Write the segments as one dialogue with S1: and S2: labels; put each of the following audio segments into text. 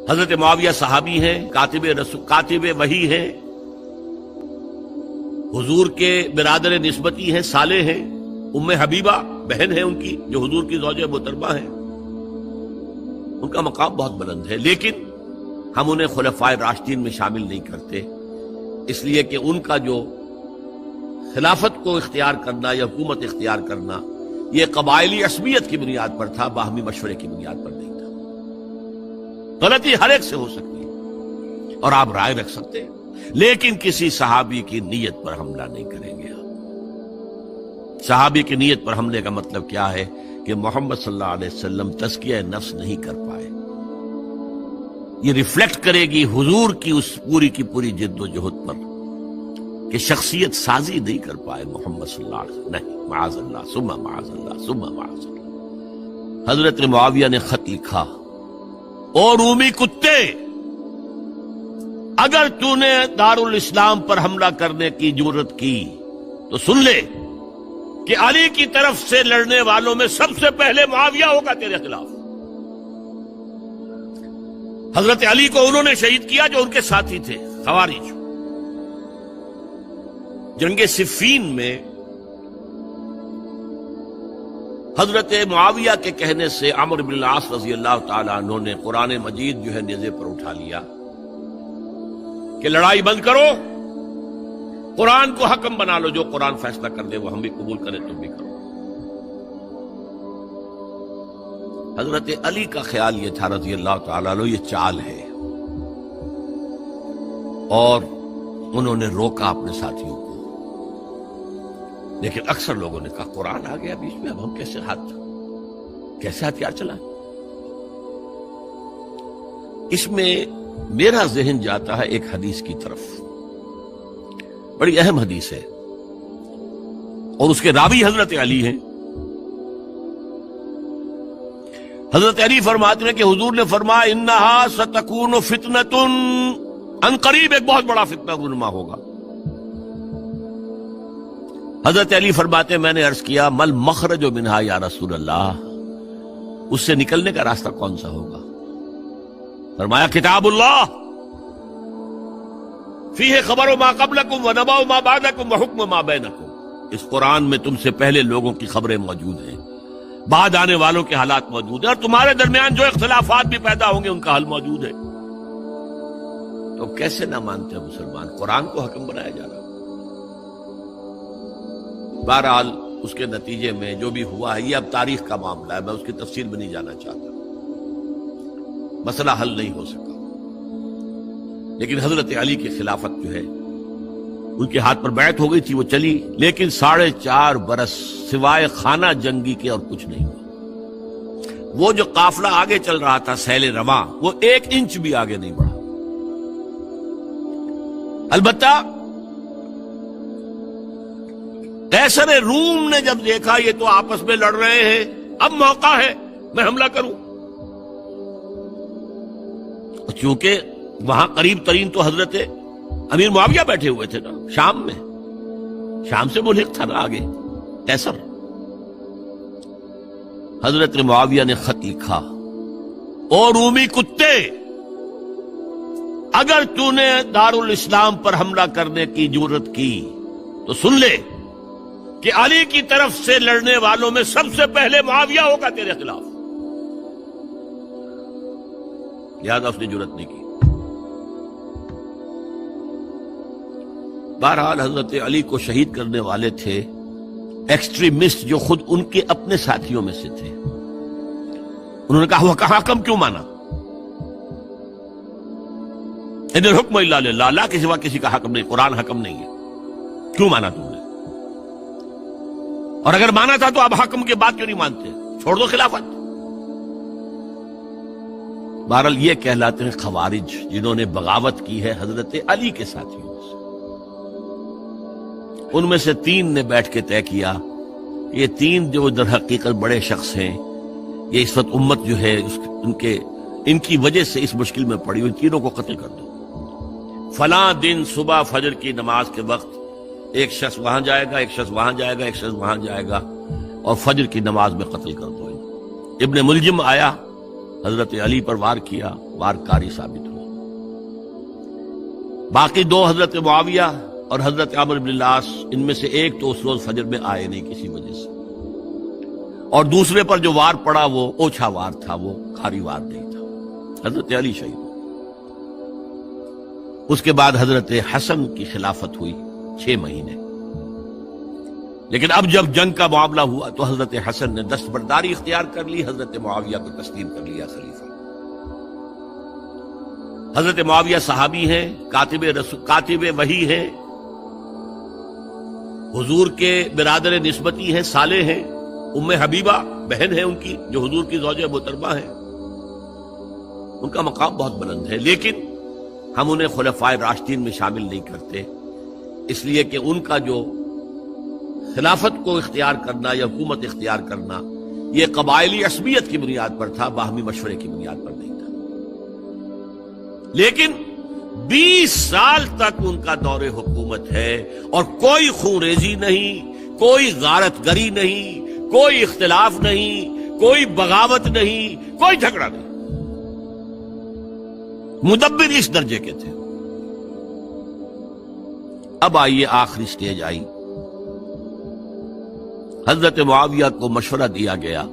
S1: حضرت معاویہ صحابی ہیں، کاتب وحی ہیں، حضور کے برادر نسبتی ہیں، صالح ہیں، ام حبیبہ بہن ہے ان کی جو حضور کی زوجہ محترمہ ہیں، ان کا مقام بہت بلند ہے، لیکن ہم انہیں خلفائے راشدین میں شامل نہیں کرتے، اس لیے کہ ان کا جو خلافت کو اختیار کرنا یا حکومت اختیار کرنا یہ قبائلی عصبیت کی بنیاد پر تھا، باہمی مشورے کی بنیاد پر نہیں تھا۔ غلطی ہر ایک سے ہو سکتی ہے اور آپ رائے رکھ سکتے ہیں، لیکن کسی صحابی کی نیت پر حملہ نہیں کریں گے۔ صحابی کی نیت پر حملے کا مطلب کیا ہے کہ محمد صلی اللہ علیہ وسلم تزکیہ نفس نہیں کر پائے، یہ ریفلیکٹ کرے گی حضور کی اس پوری کی پوری جد و جہد پر کہ شخصیت سازی نہیں کر پائے محمد صلی اللہ علیہ وسلم، نہیں، معاذ اللہ ثم معاذ اللہ ثم معاذ اللہ۔ حضرت معاویہ نے خط لکھا، او رومی کتے، اگر تو نے دارالاسلام پر حملہ کرنے کی جرت کی تو سن لے کہ علی کی طرف سے لڑنے والوں میں سب سے پہلے معاویہ ہوگا تیرے خلاف۔ حضرت علی کو انہوں نے شہید کیا جو ان کے ساتھی تھے خوارج۔ جنگ صفین میں حضرت معاویہ کے کہنے سے عمرو بن العاص رضی اللہ تعالیٰ عنہ نے قرآن مجید جو ہے نیزے پر اٹھا لیا کہ لڑائی بند کرو، قرآن کو حکم بنا لو، جو قرآن فیصلہ کر دے وہ ہم بھی قبول کریں، تم بھی کرو۔ حضرت علی کا خیال یہ تھا رضی اللہ تعالیٰ عنہ یہ چال ہے، اور انہوں نے روکا اپنے ساتھیوں کو، لیکن اکثر لوگوں نے کہا قرآن آ گیا بیچ میں، اب ہم کیسے ہتھیار چلائیں؟ اس میں میرا ذہن جاتا ہے ایک حدیث کی طرف، بڑی اہم حدیث ہے، اور اس کے راوی حضرت علی ہیں۔ حضرت علی فرماتے ہیں کہ حضور نے فرمایا انہا ستکون فتنۃ، ان قریب ایک بہت بڑا فتنہ رونما ہوگا۔ حضرت علی فرماتے ہیں میں نے عرض کیا مل مخرج منہا یا رسول اللہ، اس سے نکلنے کا راستہ کون سا ہوگا؟ فرمایا کتاب اللہ فیہ خبر ما قبلکم و نبأ ما بعدکم و حکم ما بینکم، اس قرآن میں تم سے پہلے لوگوں کی خبریں موجود ہیں، بعد آنے والوں کے حالات موجود ہیں، اور تمہارے درمیان جو اختلافات بھی پیدا ہوں گے ان کا حل موجود ہے۔ تو کیسے نہ مانتے ہیں مسلمان؟ قرآن کو حکم بنایا جا رہا۔ بہرحال اس کے نتیجے میں جو بھی ہوا ہے یہ اب تاریخ کا معاملہ ہے، میں اس کی تفصیل میں نہیں جانا چاہتا، مسئلہ حل نہیں ہو سکا، لیکن حضرت علی کی خلافت جو ہے ان کے ہاتھ پر بیعت ہو گئی تھی، وہ چلی، لیکن 4.5 برس سوائے خانہ جنگی کے اور کچھ نہیں ہوا۔ وہ جو قافلہ آگے چل رہا تھا سیل رواں، وہ 1 انچ بھی آگے نہیں بڑھا۔ البتہ قیصر روم نے جب دیکھا یہ تو آپس میں لڑ رہے ہیں، اب موقع ہے میں حملہ کروں، چونکہ وہاں قریب ترین تو حضرت امیر معاویہ بیٹھے ہوئے تھے نا، شام میں، شام سے ملحق تھا نا آگے قیصر۔ حضرت معاویہ نے خط لکھا، او رومی کتے، اگر تو نے دارالاسلام پر حملہ کرنے کی جرت کی تو سن لے کہ علی کی طرف سے لڑنے والوں میں سب سے پہلے معاویہ ہوگا تیرے خلاف۔ لہذا اس نے جرت نہیں کی۔ بہرحال حضرت علی کو شہید کرنے والے تھے ایکسٹریمسٹ جو خود ان کے اپنے ساتھیوں میں سے تھے۔ انہوں نے کہا وہ کہاں حکم کیوں مانا؟ ان الحکم الا للہ، اللہ کے سوا کسی کا حکم نہیں، قرآن حکم نہیں ہے، کیوں مانا تم نے؟ اور اگر مانا تھا تو اب حکم کے بعد کیوں نہیں مانتے؟ چھوڑ دو خلافت۔ بہرحال یہ کہلاتے ہیں خوارج، جنہوں نے بغاوت کی ہے حضرت علی کے ساتھیوں سے۔ ان میں سے 3 نے بیٹھ کے طے کیا، یہ 3 جو در حقیقت بڑے شخص ہیں، یہ اس وقت امت جو ہے ان کی وجہ سے اس مشکل میں پڑی، ان تینوں کو قتل کر دو۔ فلاں دن صبح فجر کی نماز کے وقت ایک شخص وہاں جائے گا، ایک شخص وہاں جائے گا، ایک شخص وہاں جائے گا، اور فجر کی نماز میں قتل کر دو۔ ابن ملجم آیا حضرت علی پر وار کیا، وار کاری ثابت ہوا۔ باقی دو حضرت معاویہ اور حضرت عمرو بن العاص، ان میں سے ایک تو اس روز فجر میں آئے نہیں کسی وجہ سے، اور دوسرے پر جو وار پڑا وہ اوچھا وار تھا، وہ کاری وار نہیں تھا۔ حضرت علی شہید ہوئے۔ اس کے بعد حضرت حسن کی خلافت ہوئی 6 مہینے، لیکن اب جب جنگ کا معاملہ ہوا تو حضرت حسن نے دستبرداری اختیار کر لی، حضرت معاویہ کو تسلیم کر لیا خلیفہ۔ حضرت معاویہ صحابی ہیں، کاتب وحی ہیں، حضور کے برادر نسبتی ہیں، صالح ہیں، ام حبیبہ بہن ہے ان کی جو حضور کی زوجہ محترمہ ہے، ان کا مقام بہت بلند ہے، لیکن ہم انہیں خلفائے راشدین میں شامل نہیں کرتے، اس لیے کہ ان کا جو خلافت کو اختیار کرنا یا حکومت اختیار کرنا یہ قبائلی عصبیت کی بنیاد پر تھا، باہمی مشورے کی بنیاد پر نہیں تھا۔ لیکن 20 سال تک ان کا دور حکومت ہے اور کوئی خون ریزی نہیں، کوئی غارت گری نہیں، کوئی اختلاف نہیں، کوئی بغاوت نہیں، کوئی جھگڑا نہیں۔ مدبر اس درجے کے تھے۔ اب آئیے آخری سٹیج آئی، حضرت معاویہ کو مشورہ دیا گیا۔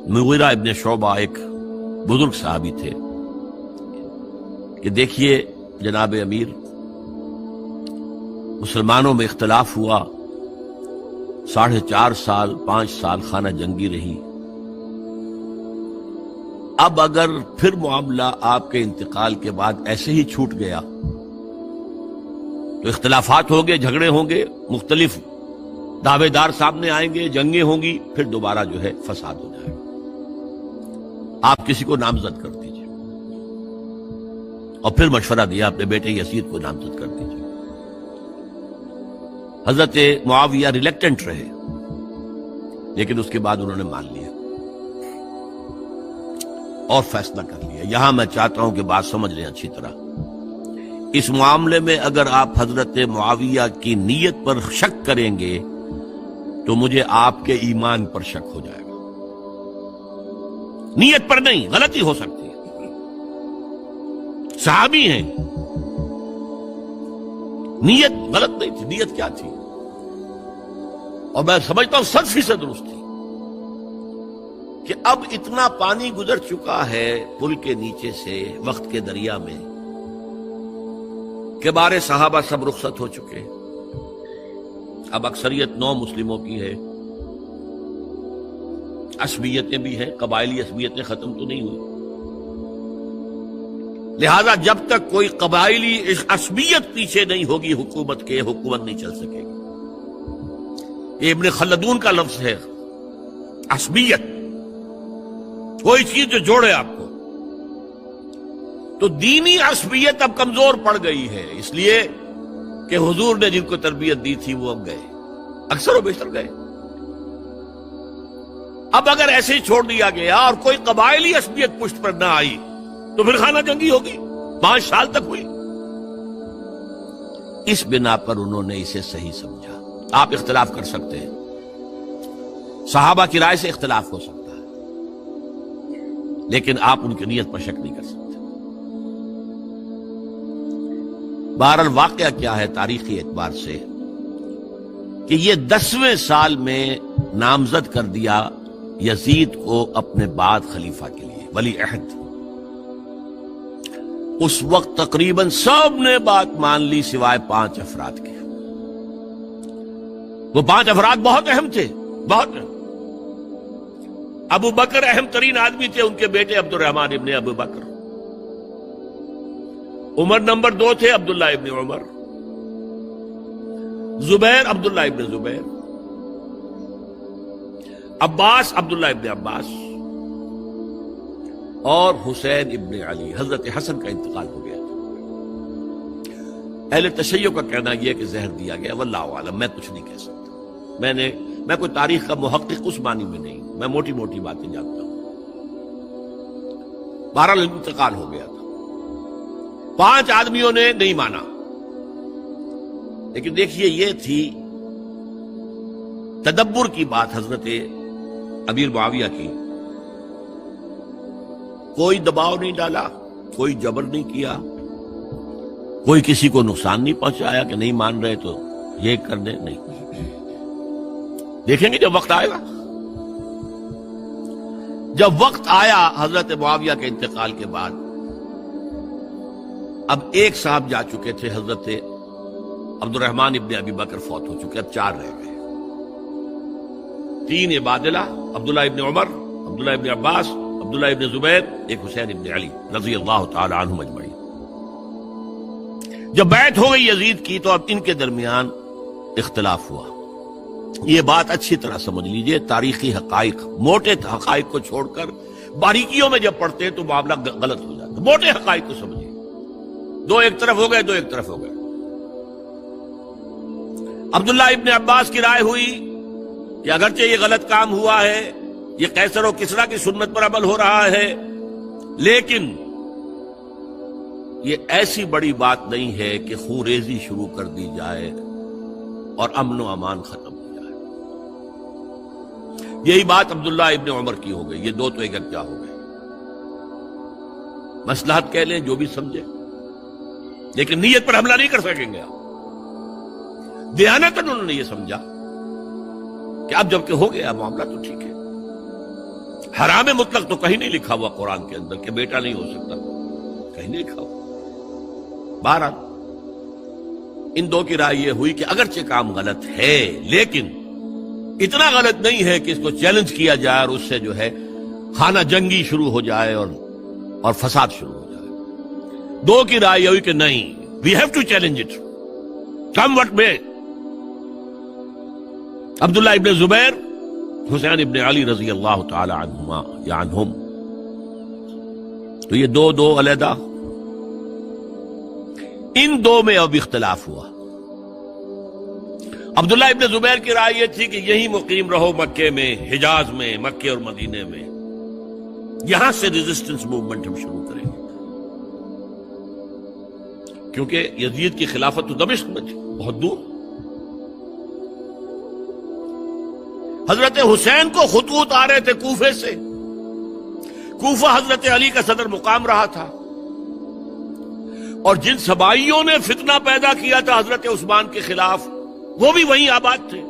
S1: مغیرہ ابن شعبہ ایک بزرگ صحابی تھے کہ دیکھیے جناب امیر، مسلمانوں میں اختلاف ہوا، 4.5 سال 5 سال خانہ جنگی رہی، اب اگر پھر معاملہ آپ کے انتقال کے بعد ایسے ہی چھوٹ گیا تو اختلافات ہوں گے، جھگڑے ہوں گے، مختلف دعوے دار سامنے آئیں گے، جنگیں ہوں گی، پھر دوبارہ جو ہے فساد ہو جائے گا، آپ کسی کو نامزد کر دیجیے۔ اور پھر مشورہ دیا اپنے بیٹے یزید کو نامزد کر دیجیے۔ حضرت معاویہ ریلیکٹنٹ رہے، لیکن اس کے بعد انہوں نے مان لیا اور فیصلہ کر لیا۔ یہاں میں چاہتا ہوں کہ بات سمجھ لیں اچھی طرح، اس معاملے میں اگر آپ حضرت معاویہ کی نیت پر شک کریں گے تو مجھے آپ کے ایمان پر شک ہو جائے گا۔ نیت پر نہیں، غلطی ہو سکتی ہے، صحابی ہیں، نیت غلط نہیں تھی، نیت کیا تھی؟ اور میں سمجھتا ہوں 100% درست تھی کہ اب اتنا پانی گزر چکا ہے پل کے نیچے سے وقت کے دریا میں کہ بارے صحابہ سب رخصت ہو چکے، اب اکثریت 9 مسلموں کی ہے، عصبیتیں بھی ہیں، قبائلی عصبیتیں ختم تو نہیں ہوئی، لہذا جب تک کوئی قبائلی عصبیت پیچھے نہیں ہوگی حکومت کے، حکومت نہیں چل سکے گی۔ یہ ابن خلدون کا لفظ ہے، عصبیت، کوئی چیز جو جوڑے آپ کو۔ تو دینی عصبیت اب کمزور پڑ گئی ہے، اس لیے کہ حضور نے جن کو تربیت دی تھی وہ اب گئے، اکثر و بیشتر گئے۔ اب اگر ایسے ہی چھوڑ دیا گیا اور کوئی قبائلی عصبیت پشت پر نہ آئی تو پھر خانہ جنگی ہوگی، 5 سال تک ہوئی۔ اس بنا پر انہوں نے اسے صحیح سمجھا۔ آپ اختلاف کر سکتے ہیں، صحابہ کی رائے سے اختلاف ہو سکتا ہے، لیکن آپ ان کی نیت پر شک نہیں کر سکتے۔ بہرحال واقعہ کیا ہے تاریخی اعتبار سے کہ یہ 10ویں سال میں نامزد کر دیا یزید کو اپنے بعد خلیفہ کے لیے، ولی عہد۔ اس وقت تقریباً سب نے بات مان لی سوائے 5 افراد کے۔ وہ 5 افراد بہت اہم تھے، بہت اہم۔ ابو بکر اہم ترین آدمی تھے، ان کے بیٹے عبد الرحمن ابن ابو بکر۔ عمر نمبر 2 تھے، عبداللہ ابن عمر۔ زبیر عبداللہ ابن زبیر۔ عباس عبداللہ ابن عباس، اور حسین ابن علی۔ حضرت حسن کا انتقال ہو گیا تھا۔ اہل تشیع کا کہنا یہ کہ زہر دیا گیا، واللہ اعلم، میں کچھ نہیں کہہ سکتا۔ میں کوئی تاریخ کا محقق اس معنی میں نہیں، میں موٹی موٹی باتیں جانتا ہوں۔ بہرحال انتقال ہو گیا تھا، 5 آدمیوں نے نہیں مانا، لیکن دیکھیے یہ تھی تدبر کی بات حضرت امیر معاویہ کی کوئی دباؤ نہیں ڈالا، کوئی جبر نہیں کیا، کوئی کسی کو نقصان نہیں پہنچایا کہ نہیں مان رہے تو یہ کر دیں، نہیں۔ دیکھیں گے جب وقت آئے گا۔ جب وقت آیا حضرت معاویہ کے انتقال کے بعد، اب ایک صاحب جا چکے تھے، حضرت عبد الرحمن ابن ابی بکر فوت ہو چکے، اب 4 رہ گئے، 3 عبادلہ، عبداللہ ابن عمر، عبداللہ ابن عباس، عبداللہ ابن زبیر، ایک حسین ابن علی رضی اللہ تعالی عنہم اجمعین۔ جب بیعت ہو گئی یزید کی تو اب ان کے درمیان اختلاف ہوا۔ یہ بات اچھی طرح سمجھ لیجئے، تاریخی حقائق، موٹے حقائق کو چھوڑ کر باریکیوں میں جب پڑھتے ہیں تو معاملہ غلط ہو جاتا ہے۔ موٹے حقائق کو سمجھیے، 2 ایک طرف ہو گئے، 2 ایک طرف ہو گئے۔ عبداللہ ابن عباس کی رائے ہوئی کہ اگرچہ یہ غلط کام ہوا ہے، یہ قیصر و کسریٰ کی سنت پر عمل ہو رہا ہے، لیکن یہ ایسی بڑی بات نہیں ہے کہ خون ریزی شروع کر دی جائے اور امن و امان ختم ہو جائے۔ یہی بات عبداللہ ابن عمر کی ہو گئی، یہ 2 تو یکجا ہو گئے۔ مصلحت کہہ لیں جو بھی سمجھے، لیکن نیت پر حملہ نہیں کر سکیں گے آپ۔ دیانتاً انہوں نے یہ سمجھا کہ اب جب کہ ہو گیا معاملہ تو ٹھیک ہے۔ حرام مطلق تو کہیں نہیں لکھا ہوا قرآن کے اندر کہ بیٹا نہیں ہو سکتا، کہیں نہیں لکھا ہوا۔ بہرحال ان 2 کی رائے یہ ہوئی کہ اگرچہ کام غلط ہے لیکن اتنا غلط نہیں ہے کہ اس کو چیلنج کیا جائے اور اس سے جو ہے خانہ جنگی شروع ہو جائے اور فساد شروع ہو جائے۔ 2 کی رائے یہ ہوئی کہ نہیں، we have to challenge it come what may. Abdullah ابن زبیر، حسین ابن علی رضی اللہ تعالی عنہما یا عنہم، تو یہ 2 علیحدہ۔ ان 2 میں اب اختلاف ہوا۔ عبداللہ ابن زبیر کی رائے یہ تھی کہ یہی مقیم رہو مکے میں، حجاز میں، مکے اور مدینے میں، یہاں سے ریزسٹنس موومنٹ ہم شروع کریں گے، کیونکہ یزید کی خلافت تو دمشق میں تھی، بہت دور۔ حضرت حسین کو خطوط آ رہے تھے کوفے سے، کوفہ حضرت علی کا صدر مقام رہا تھا، اور جن سبائیوں نے فتنہ پیدا کیا تھا حضرت عثمان کے خلاف وہ بھی وہیں آباد تھے۔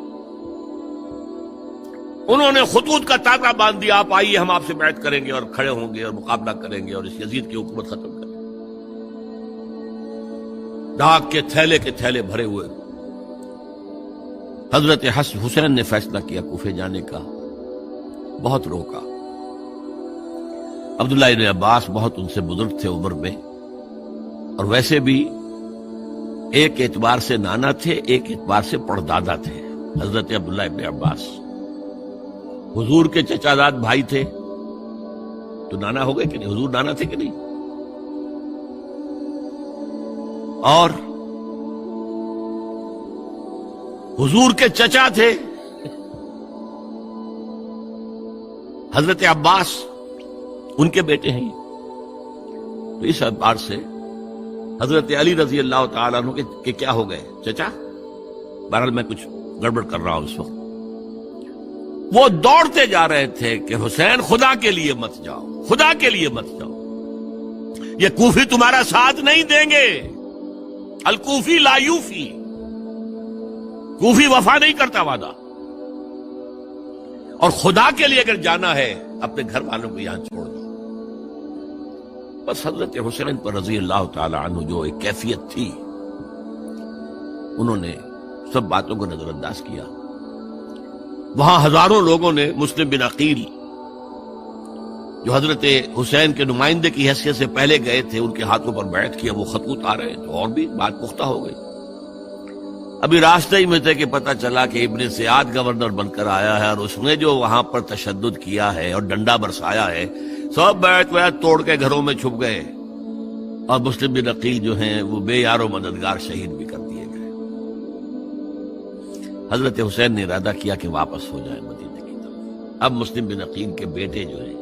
S1: انہوں نے خطوط کا تاطا باندھ دیا، آپ آئیے ہم آپ سے بیعت کریں گے اور کھڑے ہوں گے اور مقابلہ کریں گے اور اس یزید کی حکومت ختم کریں گے۔ ڈاک کے تھیلے بھرے ہوئے۔ حضرت حسین نے فیصلہ کیا کوفے جانے کا، بہت روکا۔ عبداللہ ابن عباس بہت ان سے بزرگ تھے عمر میں، اور ویسے بھی ایک اعتبار سے نانا تھے، ایک اعتبار سے پڑدادا تھے حضرت عبداللہ ابن عباس۔ حضور کے چچا زاد بھائی تھے تو نانا ہو گئے کہ نہیں؟ حضور نانا تھے کہ نہیں؟ اور حضور کے چچا تھے حضرت عباس، ان کے بیٹے ہیں یہ۔ تو اس اعتبار سے حضرت علی رضی اللہ تعالیٰ عنہ کے کیا ہو گئے؟ چچا۔ بہرحال میں کچھ گڑبڑ کر رہا ہوں اس وقت۔ وہ دوڑتے جا رہے تھے کہ حسین خدا کے لیے مت جاؤ، خدا کے لیے مت جاؤ، یہ کوفی تمہارا ساتھ نہیں دیں گے، الکوفی لا یوفی، کوفی وفا نہیں کرتا وعدہ، اور خدا کے لیے اگر جانا ہے اپنے گھر والوں کو یہاں چھوڑ دو۔ بس حضرت حسین پر رضی اللہ تعالی عنہ جو ایک کیفیت تھی، انہوں نے سب باتوں کو نظر انداز کیا۔ وہاں ہزاروں لوگوں نے مسلم بن عقیل جو حضرت حسین کے نمائندے کی حیثیت سے پہلے گئے تھے، ان کے ہاتھوں پر بیعت کیا، وہ خطوط آ رہے تو اور بھی بات پختہ ہو گئی۔ ابھی راستے ہی میں تھے کہ پتہ چلا کہ ابن سیاد گورنر بن کر آیا ہے، اور اس نے جو وہاں پر تشدد کیا ہے اور ڈنڈا برسایا ہے، سب بیعت توڑ کے گھروں میں چھپ گئے، اور مسلم بن عقیل جو ہیں وہ بے یار و مددگار شہید بھی کر دیے گئے۔ حضرت حسین نے ارادہ کیا کہ واپس ہو جائے مدینے کی طرف۔ اب مسلم بن عقیل کے بیٹے جو ہیں،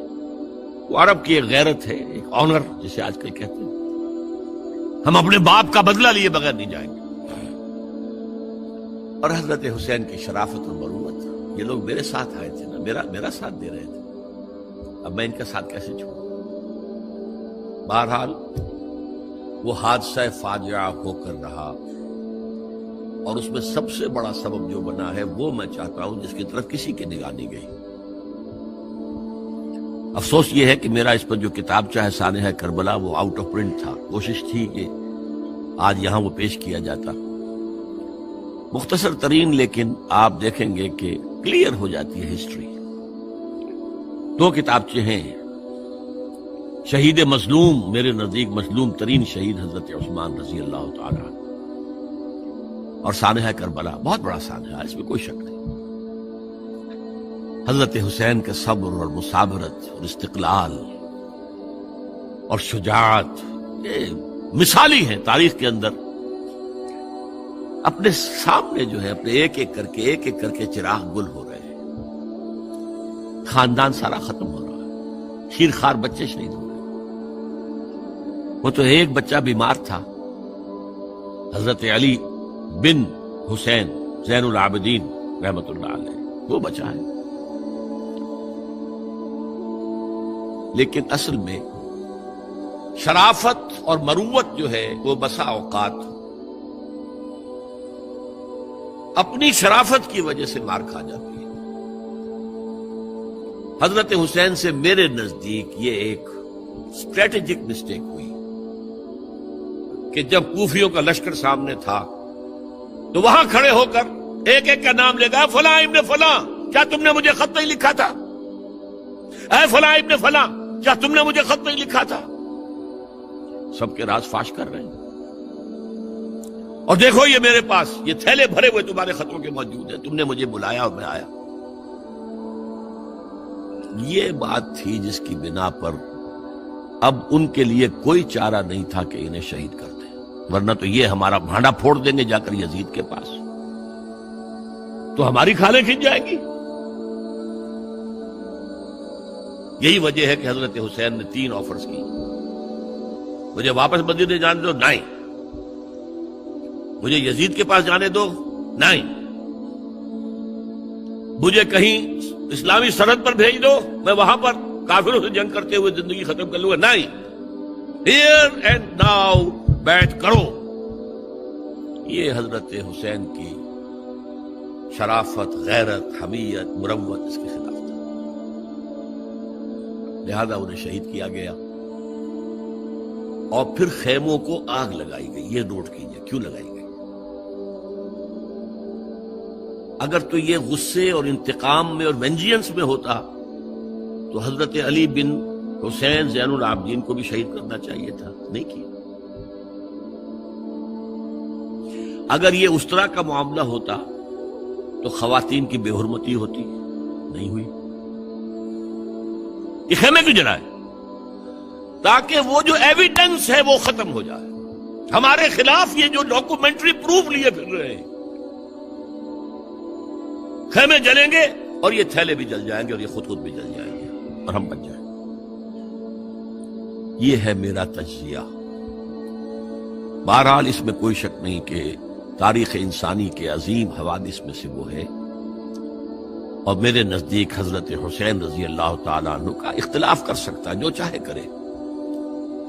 S1: وہ عرب کی ایک غیرت ہے، ایک آنر جسے آج کل کہتے ہیں، ہم اپنے باپ کا بدلہ لیے بغیر نہیں جائیں گے۔ اور حضرت حسین کی شرافت اور مروت، یہ لوگ میرے ساتھ آئے تھے نا، میرا ساتھ دے رہے تھے، اب میں ان کا ساتھ کیسے چھوڑوں؟ بہرحال وہ حادثہ فاجعہ ہو کر رہا، اور اس میں سب سے بڑا سبب جو بنا ہے وہ میں چاہتا ہوں جس کی طرف کسی کی نگاہ نہیں گئی۔ افسوس یہ ہے کہ میرا اس پر جو کتابچہ ہے سانحہ کربلا وہ آؤٹ آف پرنٹ تھا، کوشش تھی کہ آج یہاں وہ پیش کیا جاتا، مختصر ترین، لیکن آپ دیکھیں گے کہ کلیئر ہو جاتی ہے ہسٹری۔ دو کتابچے ہیں، شہید مظلوم، میرے نزدیک مظلوم ترین شہید حضرت عثمان رضی اللہ تعالی عنہ، اور سانحہ کربلا، بہت بڑا سانحہ، اس میں کوئی شک نہیں۔ حضرت حسین کے صبر اور مثابرت اور استقلال اور شجاعت یہ مثالی ہیں تاریخ کے اندر۔ اپنے سامنے جو ہے اپنے ایک ایک کر کے چراغ گل ہو رہے ہیں، خاندان سارا ختم ہو رہا ہے، خیر خار بچے شہید ہو رہے ہیں۔ وہ تو ایک بچہ بیمار تھا، حضرت علی بن حسین زین العابدین رحمت اللہ علیہ، وہ بچا ہے۔ لیکن اصل میں شرافت اور مروت جو ہے وہ بسا اوقات اپنی شرافت کی وجہ سے مار کھا جاتی ہے۔ حضرت حسین سے میرے نزدیک یہ ایک اسٹریٹجک مسٹیک ہوئی کہ جب کوفیوں کا لشکر سامنے تھا تو وہاں کھڑے ہو کر ایک ایک کا نام لے گا، فلاں ابن فلاں، کیا تم نے مجھے خط نہیں لکھا تھا؟ اے فلاں ابن فلاں، کیا تم نے مجھے خط نہیں لکھا تھا؟ سب کے راز فاش کر رہے ہیں، اور دیکھو یہ میرے پاس یہ تھیلے بھرے ہوئے تمہارے خطوں کے موجود ہیں، تم نے مجھے بلایا اور میں آیا۔ یہ بات تھی جس کی بنا پر اب ان کے لیے کوئی چارہ نہیں تھا کہ انہیں شہید کر دیں، ورنہ تو یہ ہمارا بھانڈا پھوڑ دیں گے جا کر یزید کے پاس، تو ہماری کھالیں کھنچ جائیں گی۔ یہی وجہ ہے کہ حضرت حسین نے 3 آفرز کی، مجھے واپس مدینے جانے دو، نہیں، مجھے یزید کے پاس جانے دو، نہیں، مجھے کہیں اسلامی سرحد پر بھیج دو، میں وہاں پر کافروں سے جنگ کرتے ہوئے زندگی ختم کر لوں گا، نہیں، ہیئر اینڈ ناؤ بیٹھ کرو۔ یہ حضرت حسین کی شرافت، غیرت، حمیت، مروت اس کے خلاف تھا، لہذا انہیں شہید کیا گیا، اور پھر خیموں کو آگ لگائی گئی۔ یہ نوٹ کیجئے کیوں لگائی گئی۔ اگر تو یہ غصے اور انتقام میں اور وینجینس میں ہوتا تو حضرت علی بن حسین زین العابدین کو بھی شہید کرنا چاہیے تھا، نہیں کیا۔ اگر یہ اس طرح کا معاملہ ہوتا تو خواتین کی بے حرمتی ہوتی، نہیں ہوئی۔ یہ خیمے کیوں جلائے؟ تاکہ وہ جو ایویڈنس ہے وہ ختم ہو جائے، ہمارے خلاف یہ جو ڈاکومنٹری پروف لیے پھر رہے ہیں، خیمے جلیں گے اور یہ تھیلے بھی جل جائیں گے اور یہ خود بھی جل جائیں گے اور ہم بچ جائیں گے۔ یہ ہے میرا تجزیہ۔ بہرحال اس میں کوئی شک نہیں کہ تاریخ انسانی کے عظیم حوادث میں سے وہ ہے، اور میرے نزدیک حضرت حسین رضی اللہ تعالیٰ عنہ کا اختلاف کر سکتا ہے، جو چاہے کرے،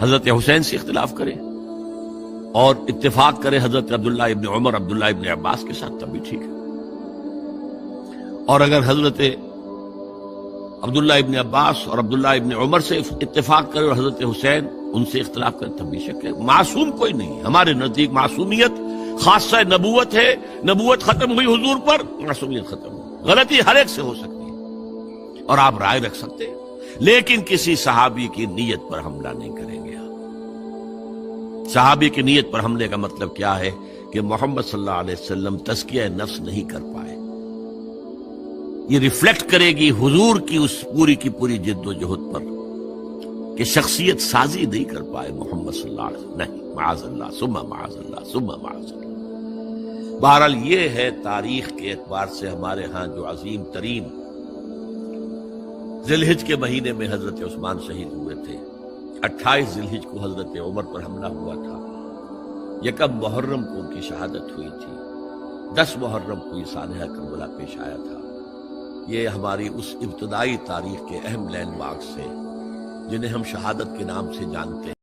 S1: حضرت حسین سے اختلاف کرے اور اتفاق کرے حضرت عبداللہ ابن عمر، عبداللہ ابن عباس کے ساتھ، تب بھی ٹھیک ہے، اور اگر حضرت عبداللہ ابن عباس اور عبداللہ ابن عمر سے اتفاق کرے اور حضرت حسین ان سے اختلاف کرے، تب بھی شک ہے۔ معصوم کوئی نہیں ہے ہمارے نزدیک، معصومیت خاصہ نبوت ہے، نبوت ختم ہوئی حضور پر، معصومیت ختم ہوئی۔ غلطی ہر ایک سے ہو سکتی ہے اور آپ رائے رکھ سکتے ہیں، لیکن کسی صحابی کی نیت پر حملہ نہیں کریں گے۔ صحابی کی نیت پر حملے کا مطلب کیا ہے کہ محمد صلی اللہ علیہ وسلم تزکیہ نفس نہیں کر پائے، یہ ریفلیکٹ کرے گی حضور کی اس پوری کی پوری جد و جہد پر کہ شخصیت سازی نہیں کر پائے محمد صلی اللہ علیہ وسلم، نہیں، معاذ اللہ ثم معاذ اللہ ثم معاذ اللہ۔ بہرحال یہ ہے تاریخ کے اعتبار سے ہمارے ہاں جو عظیم ترین ذی الحج کے مہینے میں حضرت عثمان شہید ہوئے تھے۔ 28 ذی الحج کو حضرت عمر پر حملہ ہوا تھا، 1 محرم کو ان کی شہادت ہوئی تھی، 10 محرم کو یہ سانحہ کربلا پیش آیا تھا۔ یہ ہماری اس ابتدائی تاریخ کے اہم لینڈ مارکس ہیں جنہیں ہم شہادت کے نام سے جانتے ہیں۔